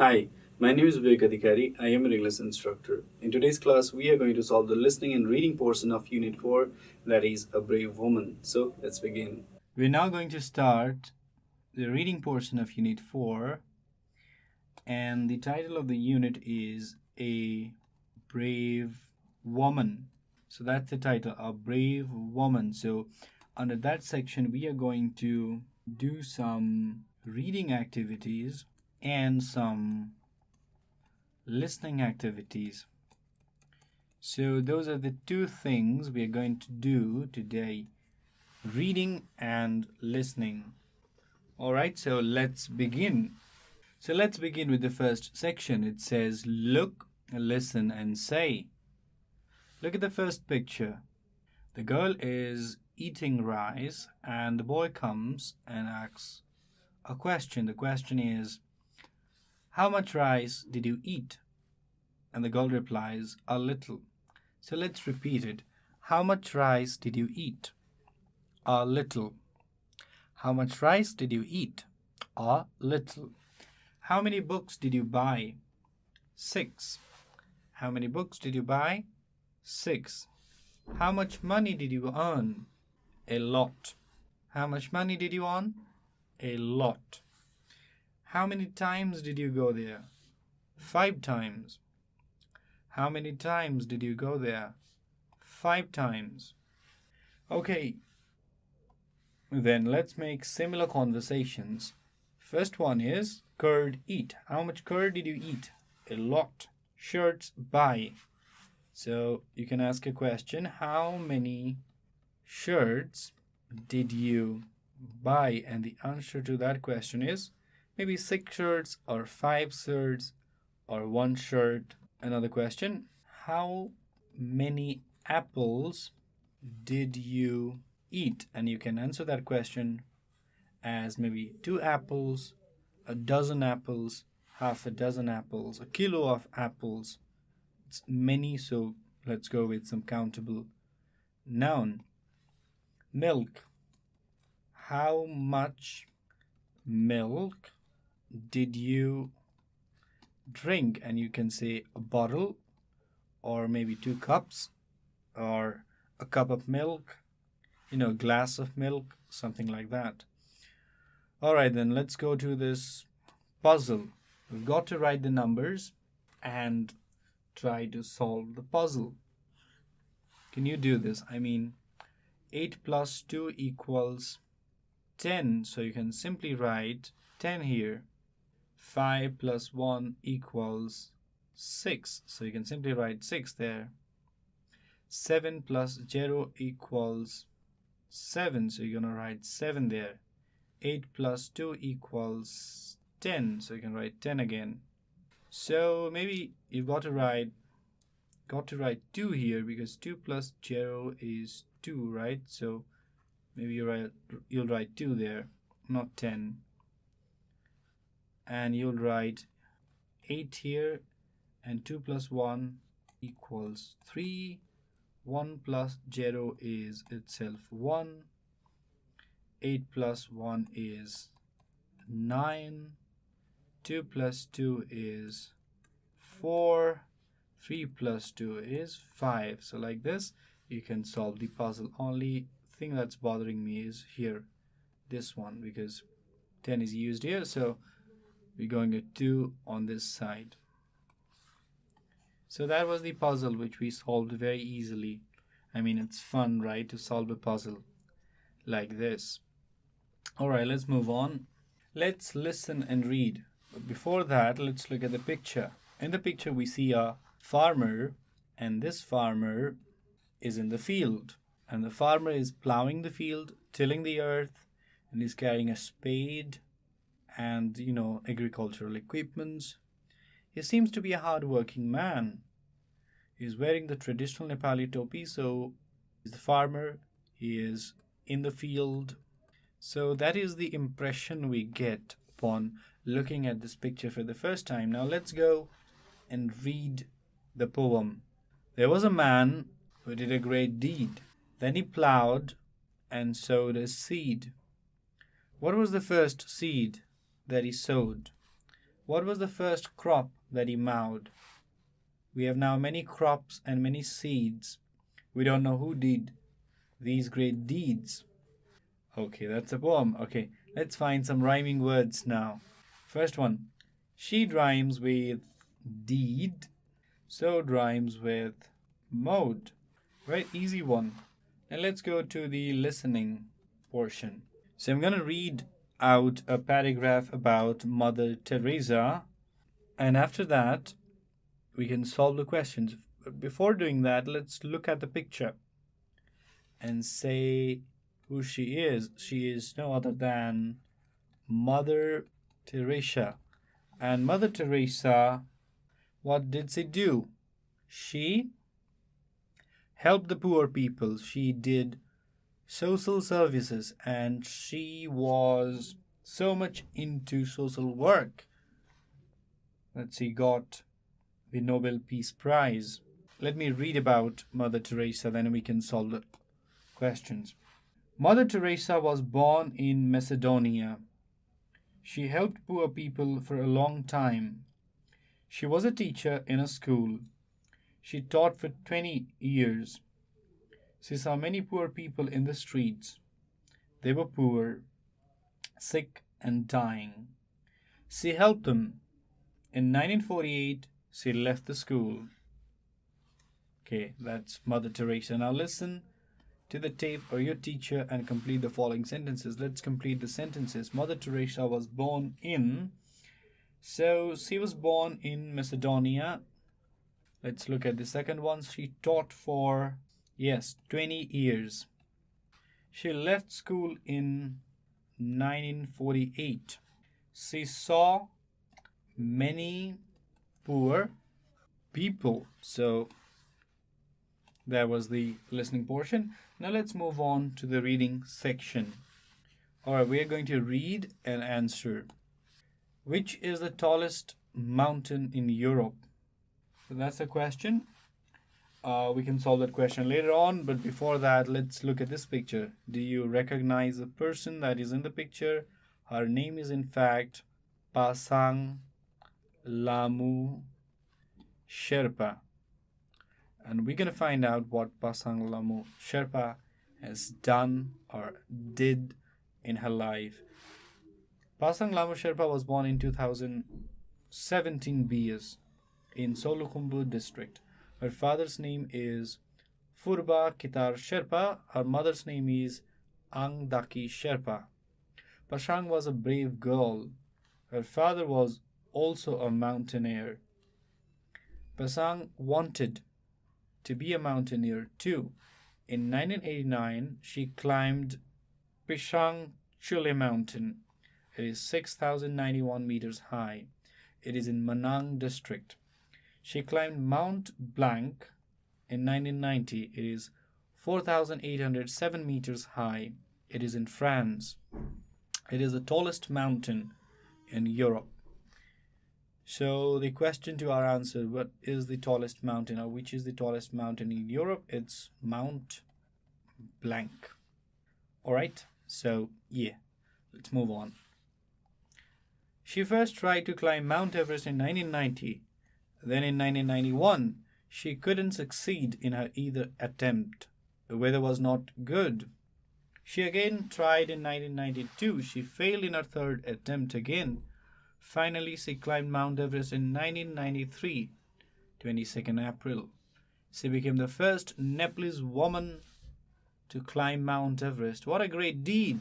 Hi, my name is Bibek Adhikari. I am an English instructor. In today's class, we are going to solve the listening and reading portion of Unit 4, that is, A Brave Woman. So, let's begin. We're now going to start the reading portion of Unit 4, and the title of the unit is A Brave Woman. So, that's the title, A Brave Woman. So, under that section, we are going to do some reading activities and some listening activities. So those are the two things we are going to do today, reading and listening. Alright, so let's begin. So let's begin with the first section. It says look, listen and say. Look at the first picture. The girl is eating rice and the boy comes and asks a question. The question is, how much rice did you eat? And the girl replies, a little. So let's repeat it. How much rice did you eat? A little. How much rice did you eat? A little. How many books did you buy? 6. How many books did you buy? 6. How much money did you earn? A lot. How much money did you earn? A lot. How many times did you go there? 5 times. How many times did you go there? 5 times. Okay. Then let's make similar conversations. First one is curd eat. How much curd did you eat? A lot. Shirts buy. So you can ask a question. How many shirts did you buy? And the answer to that question is maybe 6 shirts or 5 shirts or 1 shirt. Another question, how many apples did you eat? And you can answer that question as maybe 2 apples, a dozen apples, half a dozen apples, a kilo of apples. It's many, so let's go with some countable noun. Milk. How much milk did you drink? And you can say a bottle or maybe 2 cups or a cup of milk, a glass of milk, something like that. All right, then let's go to this puzzle. We've got to write the numbers and try to solve the puzzle. Can you do this? 8 plus 2 equals 10. So you can simply write 10 here. 5 plus 1 equals 6. So you can simply write 6 there. 7 plus 0 equals 7. So you're going to write 7 there. 8 plus 2 equals 10. So you can write 10 again. So maybe you've got to write 2 here because 2 plus 0 is 2, right? So maybe you'll write 2 there, not 10. And you'll write 8 here, and 2 plus 1 equals 3. 1 plus 0 is itself 1. 8 plus 1 is 9. 2 plus 2 is 4. 3 plus 2 is 5. So like this, you can solve the puzzle. Only thing that's bothering me is here, this one, because 10 is used here. So we're going to 2 on this side. So that was the puzzle which we solved very easily. It's fun, right, to solve a puzzle like this. All right, let's move on. Let's listen and read. But before that, let's look at the picture. In the picture, we see a farmer, and this farmer is in the field. And the farmer is plowing the field, tilling the earth, and he's carrying a spade and agricultural equipments. He seems to be a hard-working man. He's wearing the traditional Nepali topi, so he's the farmer. He is in the field. So that is the impression we get upon looking at this picture for the first time. Now let's go and read the poem. There was a man who did a great deed. Then he plowed and sowed a seed. What was the first seed that he sowed? What was the first crop that he mowed? We have now many crops and many seeds. We don't know who did these great deeds. Okay, that's a poem. Okay, let's find some rhyming words now. First one. She'd rhymes with deed. So rhymes with mode. Very easy one. And let's go to the listening portion. So I'm going to read out a paragraph about Mother Teresa, and after that, we can solve the questions. But before doing that, let's look at the picture and say who she is. She is no other than Mother Teresa. And Mother Teresa, what did she do? She helped the poor people. She did social services, and she was so much into social work that she got the Nobel Peace Prize. Let me read about Mother Teresa, then we can solve the questions. Mother Teresa was born in Macedonia. She helped poor people for a long time. She was a teacher in a school. She taught for 20 years. She saw many poor people in the streets. They were poor, sick, and dying. She helped them. In 1948, she left the school. Okay, that's Mother Teresa. Now listen to the tape or your teacher and complete the following sentences. Let's complete the sentences. Mother Teresa was born in. So she was born in Macedonia. Let's look at the second one. She taught for, yes, 20 years. She left school in 1948. She saw many poor people. So that was the listening portion. Now let's move on to the reading section. Alright, we are going to read and answer. Which is the tallest mountain in Europe? So that's a question. We can solve that question later on, but before that, let's look at this picture. Do you recognize the person that is in the picture? Her name is in fact Pasang Lamu Sherpa. And we're going to find out what Pasang Lamu Sherpa has done or did in her life. Pasang Lamu Sherpa was born in 2017 BS in Solukhumbu district. Her father's name is Furba Kitar Sherpa. Her mother's name is Angdaki Sherpa. Pasang was a brave girl. Her father was also a mountaineer. Pasang wanted to be a mountaineer too. In 1989, she climbed Pisang Chule Mountain. It is 6,091 meters high. It is in Manang district. She climbed Mount Blanc in 1990. It is 4,807 meters high. It is in France. It is the tallest mountain in Europe. So the question to our answer, what is the tallest mountain or which is the tallest mountain in Europe? It's Mount Blanc. Alright, so yeah, let's move on. She first tried to climb Mount Everest in 1990. Then in 1991, she couldn't succeed in her either attempt. The weather was not good. She again tried in 1992. She failed in her third attempt again. Finally, she climbed Mount Everest in 1993, 22nd April. She became the first Nepalese woman to climb Mount Everest. What a great deed!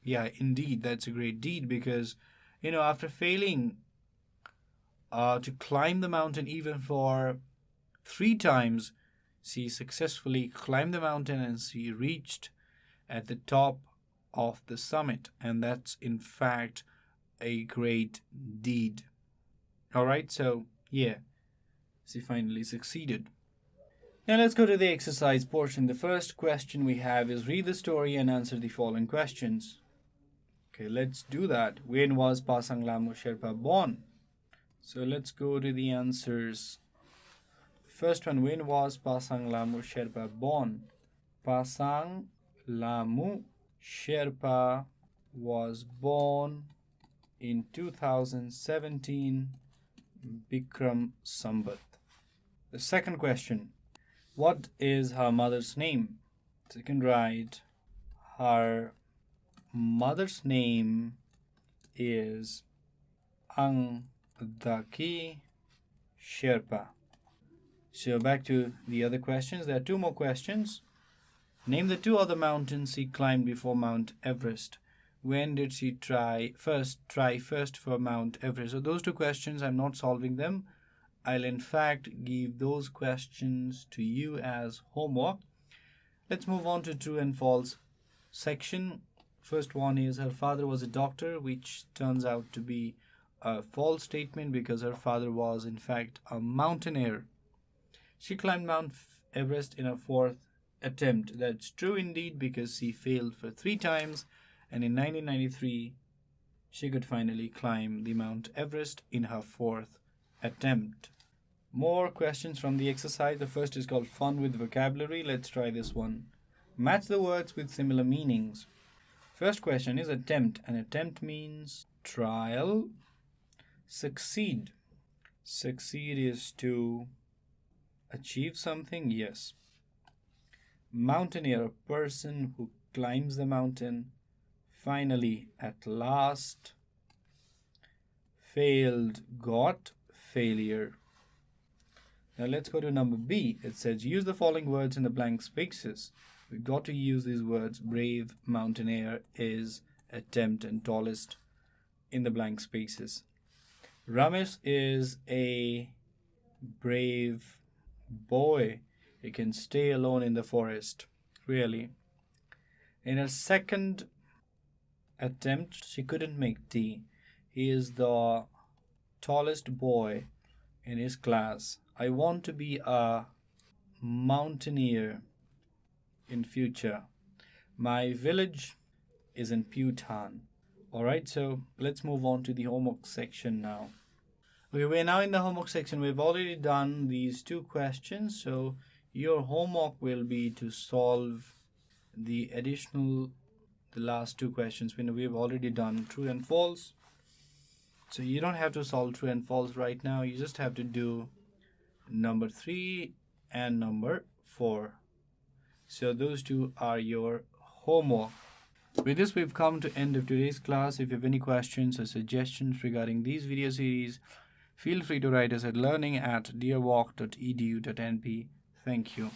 Yeah, indeed, that's a great deed because, after failing to climb the mountain even for 3 times, she successfully climbed the mountain and she reached at the top of the summit. And that's in fact a great deed. Alright, so yeah, she finally succeeded. Now let's go to the exercise portion. The first question we have is read the story and answer the following questions. Okay, let's do that. When was Pasang Lamu Sherpa born? So let's go to the answers. First one, when was Pasang Lamu Sherpa born? Pasang Lamu Sherpa was born in 2017 Bikram Sambat. The second question, what is her mother's name? Second right, her mother's name is Angdaki Sherpa. So back to the other questions. There are two more questions. Name the two other mountains she climbed before Mount Everest. When did she try first for Mount Everest? So those two questions, I'm not solving them. I'll in fact give those questions to you as homework. Let's move on to true and false section. First one is her father was a doctor, which turns out to be a false statement because her father was in fact a mountaineer. She climbed Mount Everest in her fourth attempt. That's true indeed because she failed for 3 times, and in 1993 she could finally climb the Mount Everest in her fourth attempt. More questions from the exercise. The first is called Fun with Vocabulary. Let's try this one. Match the words with similar meanings. First question is attempt. An attempt means trial. Succeed. Succeed is to achieve something, yes. Mountaineer, a person who climbs the mountain. Finally, at last. Failed, got, failure. Now let's go to number B. It says use the following words in the blank spaces. We've got to use these words. Brave, mountaineer, is, attempt, and tallest in the blank spaces. Ramesh is a brave boy. He can stay alone in the forest. Really. In her second attempt, she couldn't make tea. He is the tallest boy in his class. I want to be a mountaineer in future. My village is in Bhutan. Alright, so let's move on to the homework section now. Okay, we're now in the homework section. We've already done these two questions, so your homework will be to solve the last two questions. We've already done true and false. So you don't have to solve true and false right now. You just have to do number 3 and number 4. So those two are your homework. With this, we've come to end of today's class. If you have any questions or suggestions regarding these video series, feel free to write us at learning@deerwalk.edu.np. Thank you.